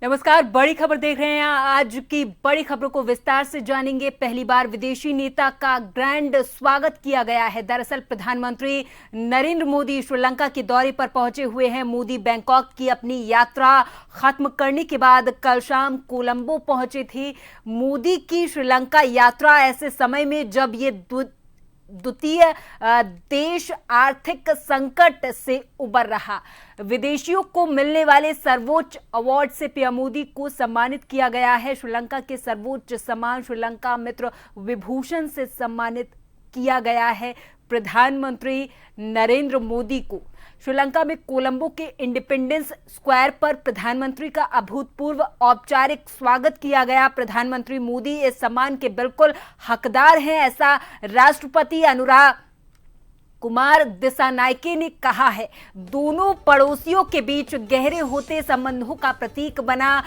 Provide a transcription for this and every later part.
नमस्कार, बड़ी खबर देख रहे हैं। आज की बड़ी खबरों को विस्तार से जानेंगे। पहली बार विदेशी नेता का ग्रैंड स्वागत किया गया है। दरअसल प्रधानमंत्री नरेंद्र मोदी श्रीलंका के दौरे पर पहुंचे हुए हैं। मोदी बैंकॉक की अपनी यात्रा खत्म करने के बाद कल शाम कोलंबो पहुंचे थे। मोदी की श्रीलंका यात्रा ऐसे समय में जब ये द्वितीय देश आर्थिक संकट से उबर रहा। विदेशियों को मिलने वाले सर्वोच्च अवार्ड से पीएम मोदी को सम्मानित किया गया है। श्रीलंका के सर्वोच्च सम्मान श्रीलंका मित्र विभूषण से सम्मानित किया गया है प्रधानमंत्री नरेंद्र मोदी को। श्रीलंका में कोलंबो के इंडिपेंडेंस स्क्वायर पर प्रधानमंत्री का अभूतपूर्व औपचारिक स्वागत किया गया। प्रधानमंत्री मोदी इस सम्मान के बिल्कुल हकदार हैं, ऐसा राष्ट्रपति अनुराग कुमार दिसानायके ने कहा है। दोनों पड़ोसियों के बीच गहरे होते संबंधों का प्रतीक बना।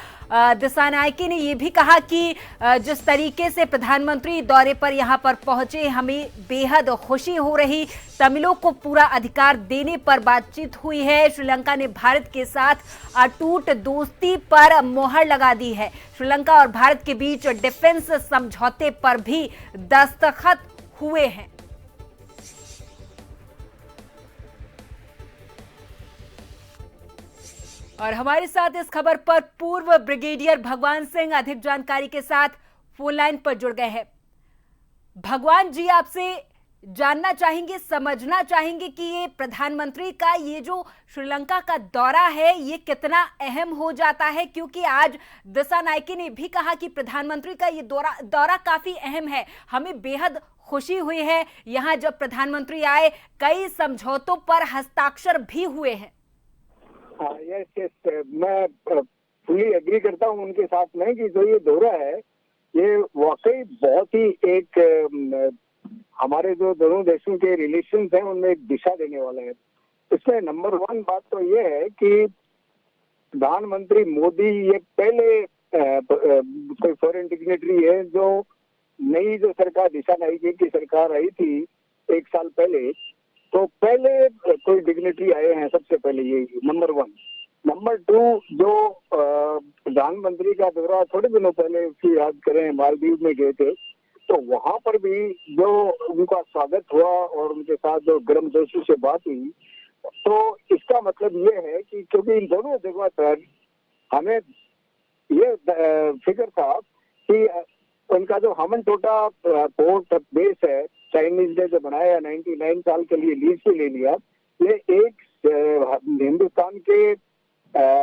दिसानायके ने यह भी कहा कि जिस तरीके से प्रधानमंत्री दौरे पर यहां पर पहुंचे, हमें बेहद खुशी हो रही। तमिलों को पूरा अधिकार देने पर बातचीत हुई है। श्रीलंका ने भारत के साथ अटूट दोस्ती पर मोहर लगा दी है। श्रीलंका और भारत के बीच डिफेंस समझौते पर भी दस्तखत हुए हैं। और हमारे साथ इस खबर पर पूर्व ब्रिगेडियर भगवान सिंह अधिक जानकारी के साथ फोन लाइन पर जुड़ गए हैं। भगवान जी, आपसे जानना चाहेंगे, समझना चाहेंगे कि ये प्रधानमंत्री का ये जो श्रीलंका का दौरा है ये कितना अहम हो जाता है, क्योंकि आज दिसानायके ने भी कहा कि प्रधानमंत्री का ये दौरा काफी अहम है। हमें बेहद खुशी हुई है। यहां जब प्रधानमंत्री आए कई समझौतों पर हस्ताक्षर भी हुए हैं। यस, मैं फुली एग्री करता हूँ उनके साथ में कि जो ये दौरा है ये वाकई बहुत ही एक हमारे जो दोनों देशों के रिलेशंस हैं उनमें एक दिशा देने वाला है। इसमें नंबर वन बात तो ये है कि प्रधानमंत्री मोदी ये पहले कोई फॉरेन डिग्नेटरी है जो नई जो सरकार दिसानायके की सरकार आई थी 1 साल पहले, तो पहले कोई डिग्नेटरी आए हैं सबसे पहले, ये नंबर वन। नंबर टू, जो प्रधानमंत्री का दौरा थोड़े दिनों पहले उसकी याद करें मालदीव में गए थे, तो वहां पर भी जो उनका स्वागत हुआ और उनके साथ जो गर्मजोशी से बात हुई, तो इसका मतलब ये है कि क्योंकि इन दोनों जगह पर हमें ये फिक्र था कि उनका जो हमनटोटा पोर्ट बेस है चाइनीज ने जो बनाया 99 साल के लिए लीज पे ले लिया, ये एक हिंदुस्तान के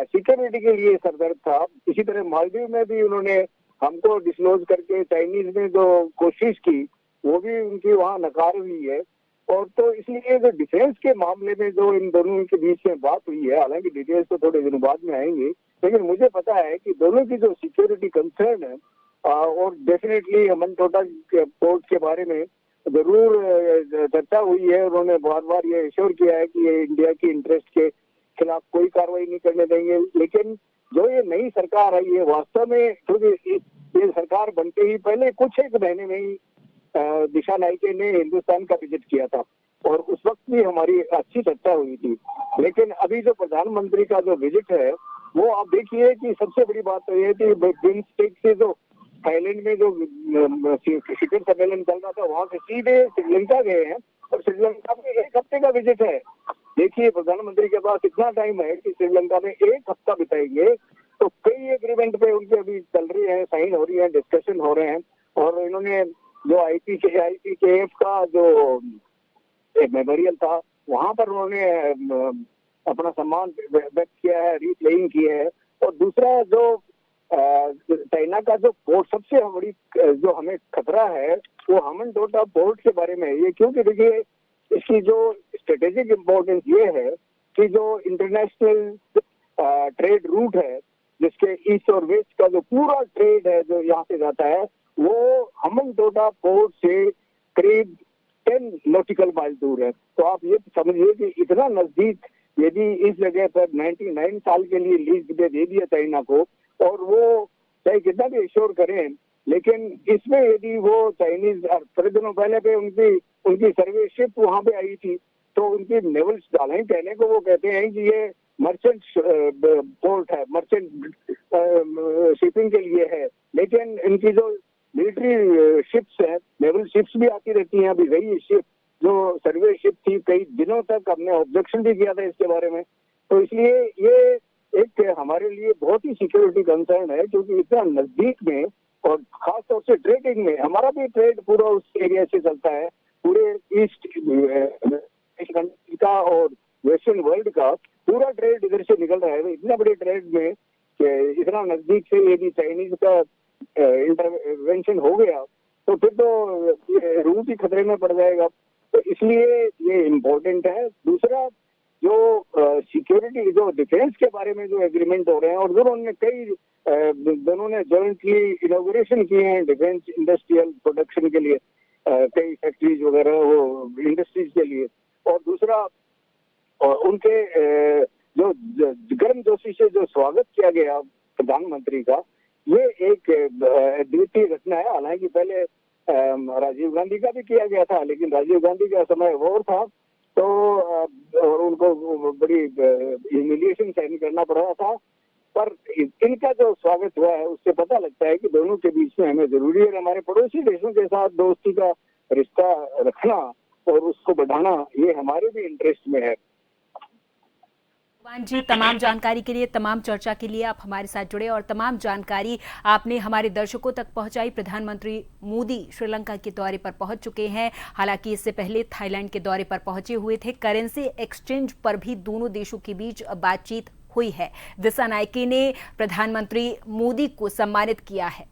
सिक्योरिटी के लिए सरदर्द था। इसी तरह मालदीव में भी उन्होंने हमको डिस्क्लोज करके चाइनीज ने जो कोशिश की वो भी उनकी वहाँ नकार हुई है। और तो इसलिए जो डिफेंस के मामले में जो इन दोनों के बीच में बात हुई है, हालांकि डिटेल्स तो थोड़े दिनों बाद में आएंगे, लेकिन मुझे पता है कि दोनों की जो सिक्योरिटी कंसर्न है और डेफिनेटली हमनटोटा पोर्ट के बारे में जरूर चर्चा हुई है। उन्होंने बार बार ये एश्योर किया है कि ये इंडिया की इंटरेस्ट के खिलाफ कोई कार्रवाई नहीं करने देंगे। लेकिन जो ये नई सरकार आई है वास्तव में, क्योंकि ये सरकार बनते ही पहले कुछ एक महीने में ही दिसानायके ने हिंदुस्तान का विजिट किया था और उस वक्त भी हमारी अच्छी चर्चा हुई थी। लेकिन अभी जो प्रधानमंत्री का जो विजिट है वो आप देखिए कि सबसे बड़ी बात तो ये थी बिम्स्टेक से जो थाईलैंड में जो शिखर सम्मेलन चल रहा था वहां से सीधे श्रीलंका गए हैं और श्रीलंका में 1 हफ्ते का विजिट है। देखिए प्रधानमंत्री के पास इतना टाइम है कि श्रीलंका में 1 हफ्ता बिताएंगे, तो कई एग्रीमेंट पे उनके अभी चल रही है, साइन हो रही है, डिस्कशन हो रहे हैं। और इन्होंने जो आईपीकेएफ का जो मेमोरियल था वहां पर उन्होंने अपना सम्मान व्यक्त किया है, रीप्लेइंग किया है। और दूसरा जो चाइना का जो पोर्ट सबसे बड़ी जो हमें खतरा है वो हमनटोटा पोर्ट के बारे में है। ये क्योंकि देखिए इसकी जो स्ट्रेटेजिक इम्पोर्टेंस ये है कि जो इंटरनेशनल ट्रेड रूट है जिसके ईस्ट और वेस्ट का जो पूरा ट्रेड है जो यहाँ से जाता है वो हमनटोटा पोर्ट से करीब 10 नॉटिकल माइल दूर है। तो आप ये समझिए कि इतना नजदीक यदि इस जगह पर 99 साल के लिए लीज पे दे दिया चाइना को, और वो चाहे कितना भी एश्योर करें, लेकिन इसमें यदि वो चाइनीज थोड़े दिनों पहले पे उनकी सर्वेशिप वहां पे आई थी, तो उनकी नेवल डालें कहने को वो कहते हैं कि ये मर्चेंट पोर्ट है, मर्चेंट शिपिंग के लिए है, लेकिन इनकी जो मिलिट्री शिप्स है, नेवल शिप्स भी आती रहती हैं। अभी वही शिप जो सर्वे शिप थी, कई दिनों तक हमने ऑब्जेक्शन भी किया था इसके बारे में। तो इसलिए ये एक हमारे लिए बहुत ही सिक्योरिटी कंसर्न है, क्योंकि इतना नजदीक में और खास तौर से ट्रेडिंग में, हमारा भी ट्रेड पूरा उस एरिया से चलता है, पूरे ईस्ट कंट्री का और वेस्टर्न वर्ल्ड का पूरा ट्रेड इधर से निकल रहा है। इतना बड़े ट्रेड में कि इतना नजदीक से यदि चाइनीज का इंटरवेंशन हो गया तो फिर तो रूस ही खतरे में पड़ जाएगा। तो इसलिए ये इम्पोर्टेंट है। दूसरा, जो सिक्योरिटी, जो डिफेंस के बारे में जो एग्रीमेंट हो रहे हैं, और दोनों ने जॉइंटली इनॉग्रेशन किए हैं डिफेंस इंडस्ट्रियल प्रोडक्शन के लिए, कई फैक्ट्रीज वगैरह वो इंडस्ट्रीज के लिए। और दूसरा, उनके जो गर्मजोशी से जो स्वागत किया गया प्रधानमंत्री का, ये एक अद्वितीय घटना है। हालांकि पहले राजीव गांधी का भी किया गया था, लेकिन राजीव गांधी का समय वॉर था, तो और उनको बड़ी ह्यूमिलिएशन सहन करना पड़ रहा था। पर इनका जो स्वागत हुआ है, उससे पता लगता है कि दोनों के बीच में हमें जरूरी है हमारे पड़ोसी देशों के साथ दोस्ती का रिश्ता रखना और उसको बढ़ाना, ये हमारे भी इंटरेस्ट में है। भगवान जी, तमाम जानकारी के लिए, तमाम चर्चा के लिए आप हमारे साथ जुड़े और तमाम जानकारी आपने हमारे दर्शकों तक पहुंचाई। प्रधानमंत्री मोदी श्रीलंका के दौरे पर पहुंच चुके हैं। हालांकि इससे पहले थाईलैंड के दौरे पर पहुंचे हुए थे। करेंसी एक्सचेंज पर भी दोनों देशों के बीच बातचीत हुई है। दिसा नायके ने प्रधानमंत्री मोदी को सम्मानित किया है।